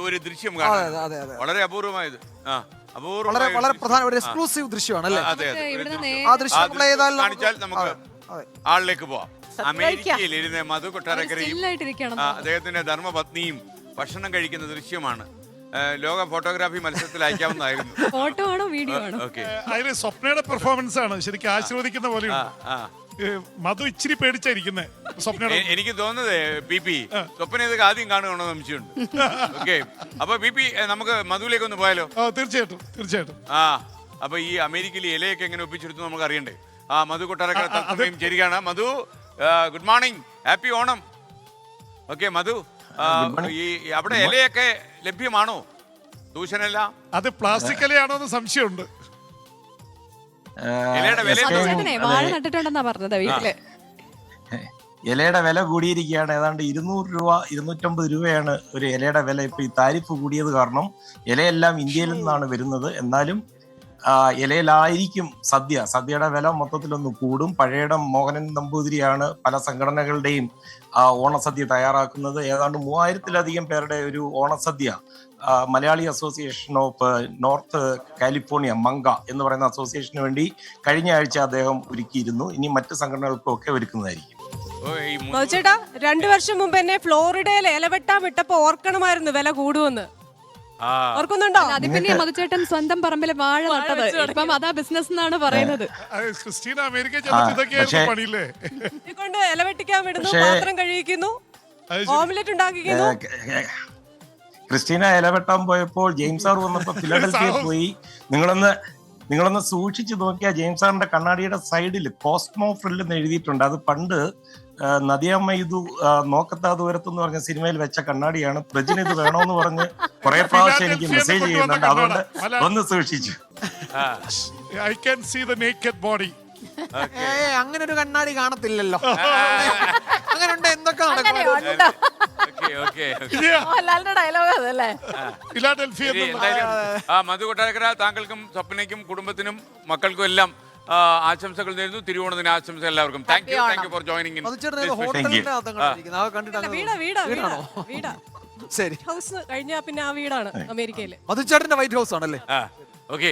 ഒരു ദൃശ്യം കാണാം. അതെ അതെ വളരെ അപൂർവമായത്. വളരെ പ്രധാന ഒരു എക്സ്ക്ലൂസീവ് ദൃശ്യമാണ് അല്ലേ? അതെ അതെ. ആ ദൃശ്യം നമ്മൾ ഏതായാലും കാണിച്ചാൽ നമുക്ക് ആളിലേക്ക് പോവാം. അമേരിക്കയിൽ ഇരുന്ന് മധു കൊട്ടാരക്കരയും അദ്ദേഹത്തിന്റെ ധർമ്മപത്നിയും ഭക്ഷണം കഴിക്കുന്ന ദൃശ്യമാണ്. ലോക ഫോട്ടോഗ്രാഫി മത്സരത്തിൽ അയക്കാവുന്നതായിരുന്നു. ഫോട്ടോ ആണോ വീഡിയോ ആണോ? അതിന് സ്വപ്നയുടെ പെർഫോമൻസ് ആണ് ശരിക്കും ആശീർവദിക്കുന്ന പോലെയുണ്ട്. മധു ഇച്ചിരി പേടിച്ചായിരിക്കുന്നേ സ്വപ്നയുടെ. എനിക്ക് തോന്നുന്നത് പി സ്വപ്ന ഇതൊക്കെ ആദ്യം കാണുകയാണോ സംശയമുണ്ട്. ഓക്കെ, അപ്പൊ പി നമുക്ക് മധുവിലേക്ക് ഒന്ന് പോയാലോ? തീർച്ചയായിട്ടും തീർച്ചയായിട്ടും. അപ്പൊ ഈ അമേരിക്കയിൽ ഇലയൊക്കെ എങ്ങനെ ഒപ്പിച്ചെടുത്തു നമുക്ക് അറിയണ്ടേ? മധു കൊട്ടാരക്കര തത്വമയും ശരിയാണ്. Madhu good morning, happy Onam. Okay Madhu, ഈ അവിടെ ഇലയൊക്കെ ലഭ്യമാണോ? ദൂഷണല്ല, അത് പ്ലാസ്റ്റിക് ഇലയാണോ എന്ന് സംശയമുണ്ട്. ഇലയുടെ വില വാഴ നട്ടിട്ടുണ്ടെന്നാ പറഞ്ഞത് വീട്ടില്. ഇലയുടെ വില കൂടിയിരിക്കുകയാണ്. ഏതാണ്ട് 200 രൂപ 250 രൂപയാണ് ഒരു ഇലയുടെ വില. ഇപ്പൊ ഈ താരിഫ് കൂടിയത് കാരണം ഇലയെല്ലാം ഇന്ത്യയിൽ നിന്നാണ് വരുന്നത്. എന്നാലും ഇലയിലായിരിക്കും സദ്യയുടെ വില മൊത്തത്തിലൊന്ന് കൂടും. പഴയടം മോഹനൻ നമ്പൂതിരിയാണ് പല സംഘടനകളുടെയും ഓണസദ്യ തയ്യാറാക്കുന്നത്. ഏതാണ്ട് 3000-ലധികം പേരുടെ ഒരു ഓണസദ്യ Malayali association of north California മങ്ക എന്ന് പറയുന്ന അസോസിയേഷന് വേണ്ടി കഴിഞ്ഞ ആഴ്ച അദ്ദേഹം ഒരുക്കിയിരുന്നു. ഇനി മറ്റ് സംഘടനകൾക്കും ഒക്കെ ഒരുക്കുന്നതായിരിക്കും. ചേട്ടാ 2 വർഷം മുമ്പ് എന്നെ ഫ്ലോറിഡയിൽ ഇലവെട്ടാൻ വിട്ടപ്പോ ഓർക്കണമായിരുന്നു വില കൂടുമെന്ന്. ഓർക്കുന്നുണ്ടോ? അത് പിന്നെ മധുചേട്ടൻ സ്വന്തം പറമ്പിലെ വാഴ നട്ടത്. ഇപ്പം അതാ ബിസിനസ് എന്നാണ് പറയുന്നത്. ക്രിസ്റ്റീന അമേരിക്ക പണിയില്ലേ കൊണ്ട് ഇലവെട്ടിക്കാൻ വിടുന്നു, പാത്രം കഴിക്കുന്നു, ഓംലെറ്റ് ഉണ്ടാക്കിക്കുന്നു. ക്രിസ്റ്റീന ഇലവെട്ടാൻ പോയപ്പോൾ ജെയിംസ് സാർ വന്നപ്പോ ഫിലഡൽഫിയയിൽ പോയി. നിങ്ങളൊന്ന് സൂക്ഷിച്ചു നോക്കിയാൽ ജെയിംസ് സാറിന്റെ കണ്ണാടിയുടെ സൈഡിൽ കോസ്മോ ഫ്രിൽ എന്ന് എഴുതിയിട്ടുണ്ട്. അത് പണ്ട് നദിയമ്മ ഇത് നോക്കത്താ ദൂരത്തെന്ന് പറഞ്ഞ സിനിമയിൽ വെച്ച കണ്ണാടിയാണ്. പ്രജിന് ഇത് വേണോന്ന് പറഞ്ഞ് കുറെ പ്രാവശ്യം എനിക്ക് മെസ്സേജ് ചെയ്യുന്നുണ്ട്. അതുകൊണ്ട് ഒന്ന് സൂക്ഷിച്ചു. I can see the naked body. അങ്ങനെ ഒരു കണ്ണാടി കാണത്തില്ലല്ലോ. അങ്ങനെ ഉണ്ട്, എന്തൊക്കെ മധു കൊട്ടാരക്കര, താങ്കൾക്കും സ്വപ്നയ്ക്കും കുടുംബത്തിനും മക്കൾക്കും എല്ലാം ആശംസകൾ നേരുന്നു. തിരുവോണത്തിന് ആശംസ എല്ലാവർക്കും. Thank you for joining in. ശരി, ഹൗസ് കഴിഞ്ഞാ പിന്നെ ആ വീടാണ് അമേരിക്കയിലെ മധുചേട്ടന്റെ വൈറ്റ് ഹൗസ് ആണല്ലേ? ഓക്കെ.